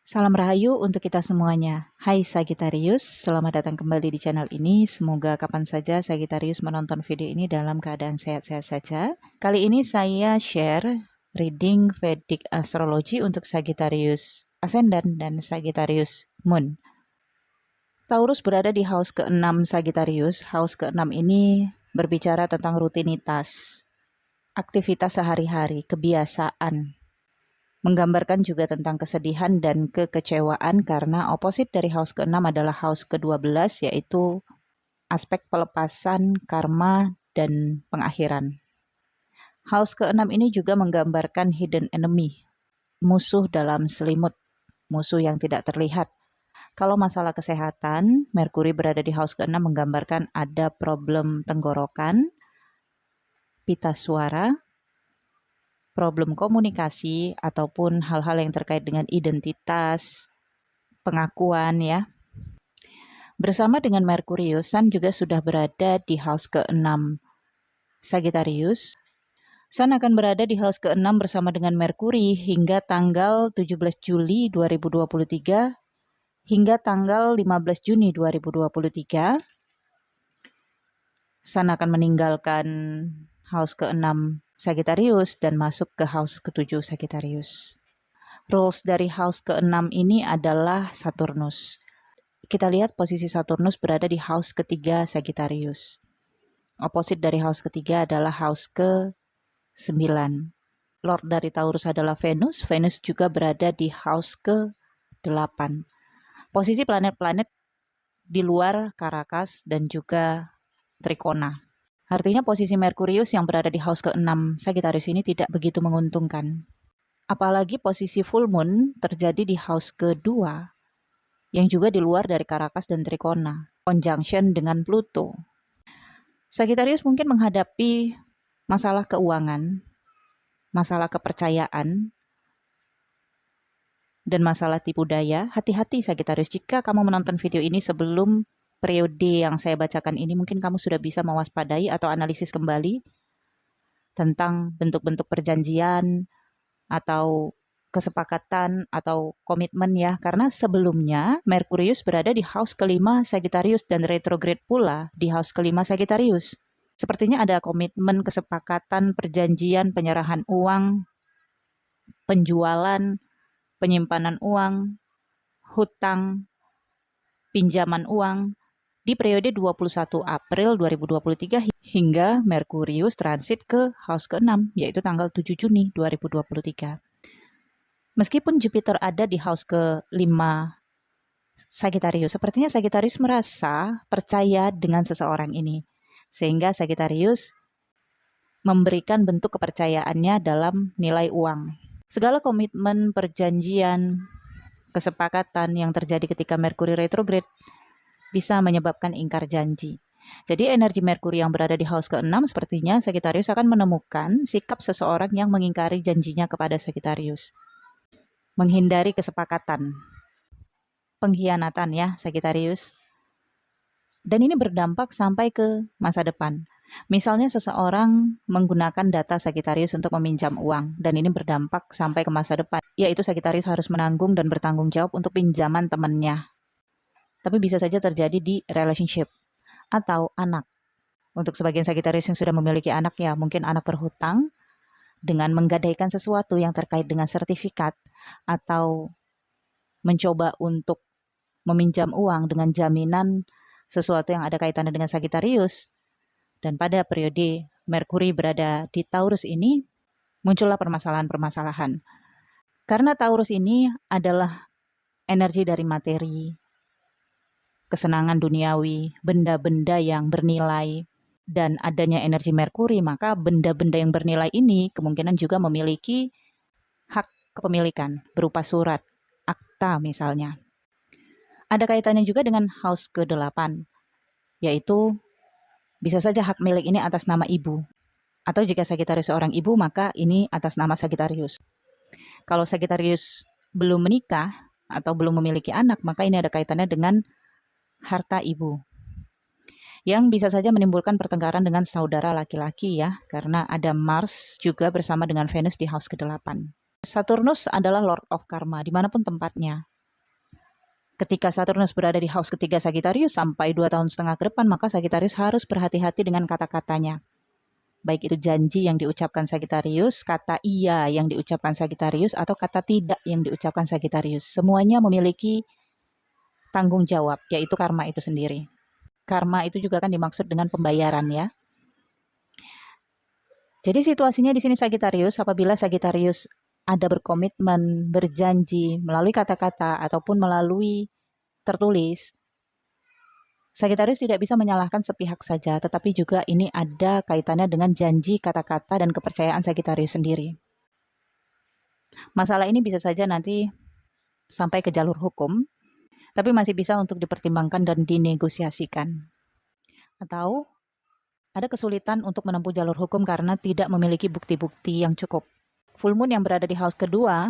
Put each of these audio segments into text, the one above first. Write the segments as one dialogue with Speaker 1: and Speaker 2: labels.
Speaker 1: Salam rahayu untuk kita semuanya. Hai Sagittarius, selamat datang kembali di channel ini. Semoga kapan saja Sagittarius menonton video ini dalam keadaan sehat-sehat saja. Kali ini saya share reading Vedic Astrology untuk Sagittarius Ascendant dan Sagittarius Moon. Taurus berada di house ke-6 Sagittarius. House ke-6 ini berbicara tentang rutinitas, aktivitas sehari-hari, kebiasaan. Menggambarkan juga tentang kesedihan dan kekecewaan karena oposit dari house ke-6 adalah house ke-12, yaitu aspek pelepasan, karma, dan pengakhiran. House ke-6 ini juga menggambarkan hidden enemy, musuh dalam selimut, musuh yang tidak terlihat. Kalau masalah kesehatan, Merkuri berada di house ke-6 menggambarkan ada problem tenggorokan, pita suara, problem komunikasi, ataupun hal-hal yang terkait dengan identitas, pengakuan ya. Bersama dengan Merkurius, Sun juga sudah berada di house ke-6 Sagittarius. Sun akan berada di house ke-6 bersama dengan Merkuri hingga tanggal 17 Juli 2023 hingga tanggal 15 Juni 2023. Sun akan meninggalkan house ke-6 Sagittarius dan masuk ke house ke-7 Sagittarius. Rules dari house ke-6 ini adalah Saturnus. Kita lihat posisi Saturnus berada di house ketiga Sagittarius. Oposit dari house ketiga adalah house ke-9. Lord dari Taurus adalah Venus. Venus juga berada di house ke-8. Posisi planet-planet di luar Karakas dan juga Trikona. Artinya posisi Merkurius yang berada di house ke-6 Sagittarius ini tidak begitu menguntungkan. Apalagi posisi full moon terjadi di house kedua, yang juga di luar dari Karakas dan Trikona, conjunction dengan Pluto. Sagittarius mungkin menghadapi masalah keuangan, masalah kepercayaan, dan masalah tipu daya. Hati-hati Sagittarius, jika kamu menonton video ini sebelum periode yang saya bacakan ini, mungkin kamu sudah bisa mewaspadai atau analisis kembali tentang bentuk-bentuk perjanjian, atau kesepakatan atau komitmen ya, karena sebelumnya Merkurius berada di house kelima Sagittarius dan retrograde pula di house kelima Sagittarius. Sepertinya ada komitmen, kesepakatan, perjanjian, penyerahan uang, penjualan, penyimpanan uang, hutang, pinjaman uang di periode 21 April 2023 hingga Merkurius transit ke house ke-6, yaitu tanggal 7 Juni 2023. Meskipun Jupiter ada di house ke-5 Sagittarius, sepertinya Sagittarius merasa percaya dengan seseorang ini, sehingga Sagittarius memberikan bentuk kepercayaannya dalam nilai uang. Segala komitmen, perjanjian, kesepakatan yang terjadi ketika Merkuri retrograde bisa menyebabkan ingkar janji. Jadi energi Merkuri yang berada di house ke-6 sepertinya Sagittarius akan menemukan sikap seseorang yang mengingkari janjinya kepada Sagittarius. Menghindari kesepakatan, pengkhianatan ya Sagittarius. Dan ini berdampak sampai ke masa depan. Misalnya seseorang menggunakan data Sagittarius untuk meminjam uang, dan ini berdampak sampai ke masa depan, yaitu Sagittarius harus menanggung dan bertanggung jawab untuk pinjaman temannya. Tapi bisa saja terjadi di relationship atau anak. Untuk sebagian Sagittarius yang sudah memiliki anak ya, mungkin anak berhutang dengan menggadaikan sesuatu yang terkait dengan sertifikat atau mencoba untuk meminjam uang dengan jaminan sesuatu yang ada kaitannya dengan Sagittarius. Dan pada periode Merkuri berada di Taurus ini, muncullah permasalahan-permasalahan. Karena Taurus ini adalah energi dari materi, kesenangan duniawi, benda-benda yang bernilai, dan adanya energi Merkuri, maka benda-benda yang bernilai ini kemungkinan juga memiliki hak kepemilikan berupa surat, akta misalnya. Ada kaitannya juga dengan house ke-8, yaitu bisa saja hak milik ini atas nama ibu. Atau jika Sagittarius seorang ibu, maka ini atas nama Sagittarius. Kalau Sagittarius belum menikah atau belum memiliki anak, maka ini ada kaitannya dengan harta ibu, yang bisa saja menimbulkan pertengkaran dengan saudara laki-laki ya, karena ada Mars juga bersama dengan Venus di house ke-8. Saturnus adalah Lord of Karma, dimanapun tempatnya. Ketika Saturnus berada di house ketiga Sagittarius sampai 2,5 tahun ke depan, maka Sagittarius harus berhati-hati dengan kata-katanya. Baik itu janji yang diucapkan Sagittarius, kata iya yang diucapkan Sagittarius, atau kata tidak yang diucapkan Sagittarius. Semuanya memiliki tanggung jawab, yaitu karma itu sendiri. Karma itu juga kan dimaksud dengan pembayaran ya. Jadi situasinya di sini Sagittarius, apabila Sagittarius ada berkomitmen, berjanji melalui kata-kata ataupun melalui tertulis, Sagittarius tidak bisa menyalahkan sepihak saja, tetapi juga ini ada kaitannya dengan janji, kata-kata, dan kepercayaan Sagittarius sendiri. Masalah ini bisa saja nanti sampai ke jalur hukum, tapi masih bisa untuk dipertimbangkan dan dinegosiasikan. Atau ada kesulitan untuk menempuh jalur hukum karena tidak memiliki bukti-bukti yang cukup. Full moon yang berada di house kedua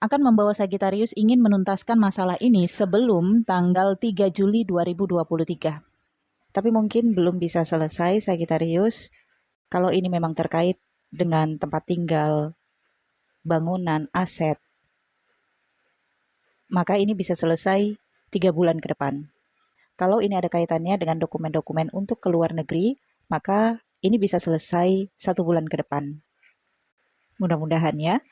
Speaker 1: akan membawa Sagittarius ingin menuntaskan masalah ini sebelum tanggal 3 Juli 2023. Tapi mungkin belum bisa selesai Sagittarius kalau ini memang terkait dengan tempat tinggal, bangunan, aset. Maka ini bisa selesai 3 bulan ke depan. Kalau ini ada kaitannya dengan dokumen-dokumen untuk ke luar negeri, maka ini bisa selesai 1 bulan ke depan. Mudah-mudahan ya.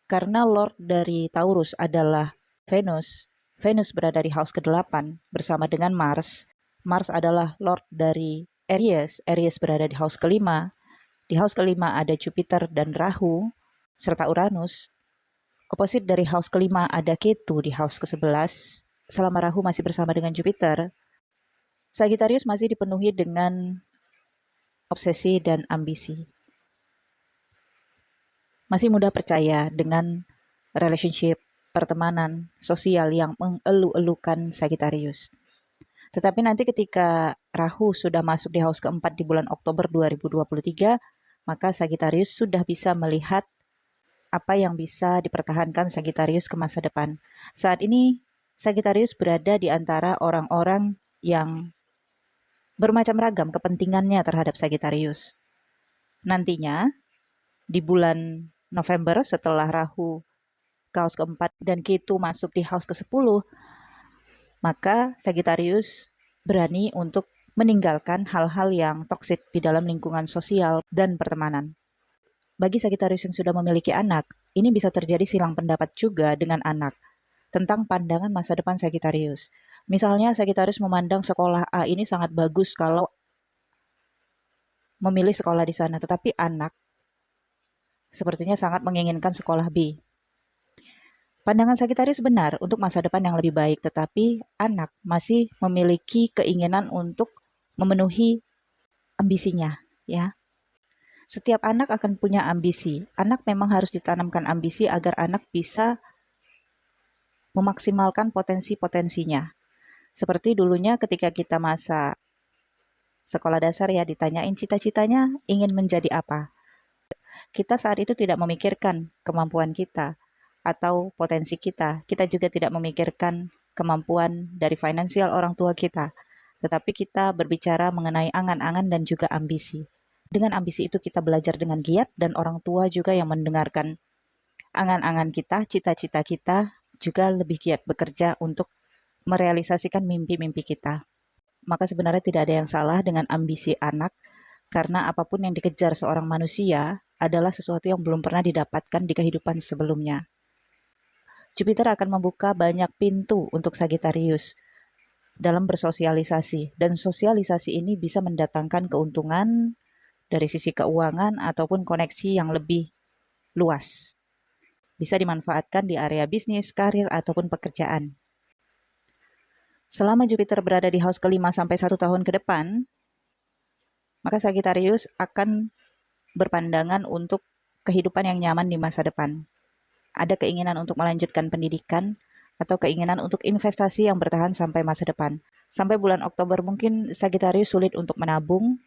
Speaker 1: Karena Lord dari Taurus adalah Venus. Venus berada di house ke-8 bersama dengan Mars. Mars adalah Lord dari Aries. Aries berada di house ke-5. Di house ke-5 ada Jupiter dan Rahu serta Uranus. Oposit dari house ke-5 ada Ketu di house ke-11. Selama Rahu masih bersama dengan Jupiter, Sagittarius masih dipenuhi dengan obsesi dan ambisi. Masih mudah percaya dengan relationship, pertemanan, sosial yang mengelu-elukan Sagittarius. Tetapi nanti ketika Rahu sudah masuk di house ke-4 di bulan Oktober 2023, maka Sagittarius sudah bisa melihat apa yang bisa dipertahankan Sagittarius ke masa depan. Saat ini Sagittarius berada di antara orang-orang yang bermacam ragam kepentingannya terhadap Sagittarius. Nantinya di bulan November setelah Rahu ke house ke-4 dan Ketu masuk di house ke-10, maka Sagittarius berani untuk meninggalkan hal-hal yang toksik di dalam lingkungan sosial dan pertemanan. Bagi Sagittarius yang sudah memiliki anak, ini bisa terjadi silang pendapat juga dengan anak tentang pandangan masa depan Sagittarius. Misalnya Sagittarius memandang sekolah A ini sangat bagus kalau memilih sekolah di sana, tetapi anak sepertinya sangat menginginkan sekolah B. Pandangan Sagittarius benar untuk masa depan yang lebih baik, tetapi anak masih memiliki keinginan untuk memenuhi ambisinya, ya. Setiap anak akan punya ambisi. Anak memang harus ditanamkan ambisi agar anak bisa memaksimalkan potensi-potensinya. Seperti dulunya ketika kita masa sekolah dasar ya ditanyain cita-citanya ingin menjadi apa. Kita saat itu tidak memikirkan kemampuan kita atau potensi kita. Kita juga tidak memikirkan kemampuan dari finansial orang tua kita. Tetapi kita berbicara mengenai angan-angan dan juga ambisi. Dengan ambisi itu kita belajar dengan giat dan orang tua juga yang mendengarkan angan-angan kita, cita-cita kita juga lebih giat bekerja untuk merealisasikan mimpi-mimpi kita. Maka sebenarnya tidak ada yang salah dengan ambisi anak, karena apapun yang dikejar seorang manusia adalah sesuatu yang belum pernah didapatkan di kehidupan sebelumnya. Jupiter akan membuka banyak pintu untuk Sagittarius dalam bersosialisasi, dan sosialisasi ini bisa mendatangkan keuntungan dari sisi keuangan ataupun koneksi yang lebih luas. Bisa dimanfaatkan di area bisnis, karir, ataupun pekerjaan. Selama Jupiter berada di house ke-5 sampai 1 tahun ke depan, maka Sagittarius akan berpandangan untuk kehidupan yang nyaman di masa depan. Ada keinginan untuk melanjutkan pendidikan atau keinginan untuk investasi yang bertahan sampai masa depan. Sampai bulan Oktober mungkin Sagittarius sulit untuk menabung,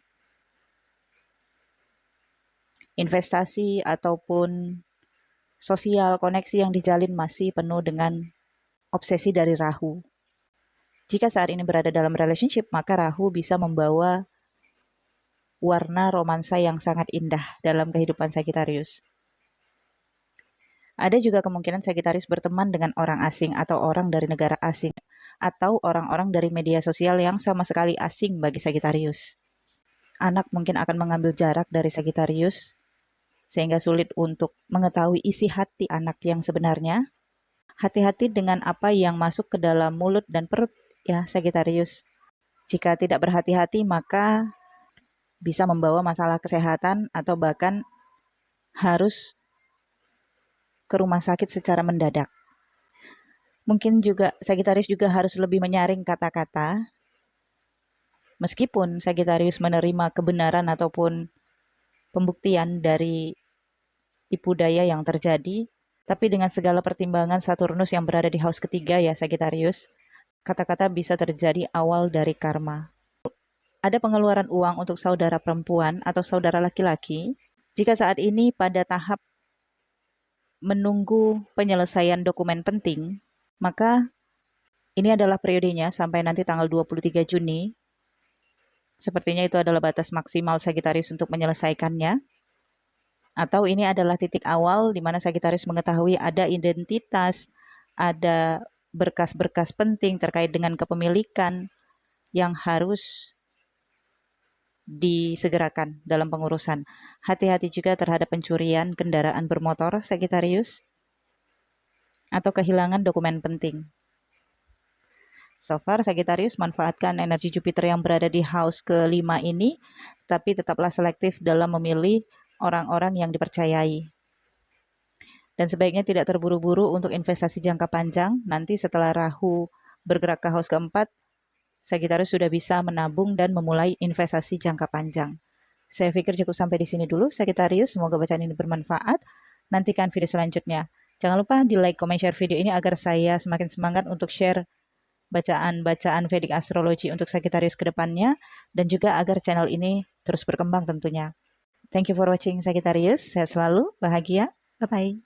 Speaker 1: investasi ataupun sosial koneksi yang dijalin masih penuh dengan obsesi dari Rahu. Jika saat ini berada dalam relationship, maka Rahu bisa membawa warna romansa yang sangat indah dalam kehidupan Sagittarius. Ada juga kemungkinan Sagittarius berteman dengan orang asing atau orang dari negara asing, atau orang-orang dari media sosial yang sama sekali asing bagi Sagittarius. Anak mungkin akan mengambil jarak dari Sagittarius, sehingga sulit untuk mengetahui isi hati anak yang sebenarnya. Hati-hati dengan apa yang masuk ke dalam mulut dan perut ya Sagittarius. Jika tidak berhati-hati maka bisa membawa masalah kesehatan atau bahkan harus ke rumah sakit secara mendadak. Mungkin juga Sagittarius juga harus lebih menyaring kata-kata. Meskipun Sagittarius menerima kebenaran ataupun pembuktian dari tipu daya yang terjadi, tapi dengan segala pertimbangan Saturnus yang berada di house ketiga ya Sagittarius, kata-kata bisa terjadi awal dari karma. Ada pengeluaran uang untuk saudara perempuan atau saudara laki-laki, jika saat ini pada tahap menunggu penyelesaian dokumen penting, maka ini adalah periodenya sampai nanti tanggal 23 Juni. Sepertinya itu adalah batas maksimal Sagittarius untuk menyelesaikannya. Atau ini adalah titik awal di mana Sagittarius mengetahui ada identitas, ada berkas-berkas penting terkait dengan kepemilikan yang harus disegerakan dalam pengurusan. Hati-hati juga terhadap pencurian kendaraan bermotor Sagittarius atau kehilangan dokumen penting. So far, Sagittarius manfaatkan energi Jupiter yang berada di house kelima ini, tapi tetaplah selektif dalam memilih orang-orang yang dipercayai. Dan sebaiknya tidak terburu-buru untuk investasi jangka panjang. Nanti setelah Rahu bergerak ke house keempat, Sagittarius sudah bisa menabung dan memulai investasi jangka panjang. Saya pikir cukup sampai di sini dulu, Sagittarius. Semoga bacaan ini bermanfaat. Nantikan video selanjutnya. Jangan lupa di like, comment, share video ini agar saya semakin semangat untuk share bacaan-bacaan Vedic Astrology untuk Sagittarius ke depannya, dan juga agar channel ini terus berkembang tentunya. Thank you for watching Sagittarius. Sehat selalu, bahagia. Bye-bye.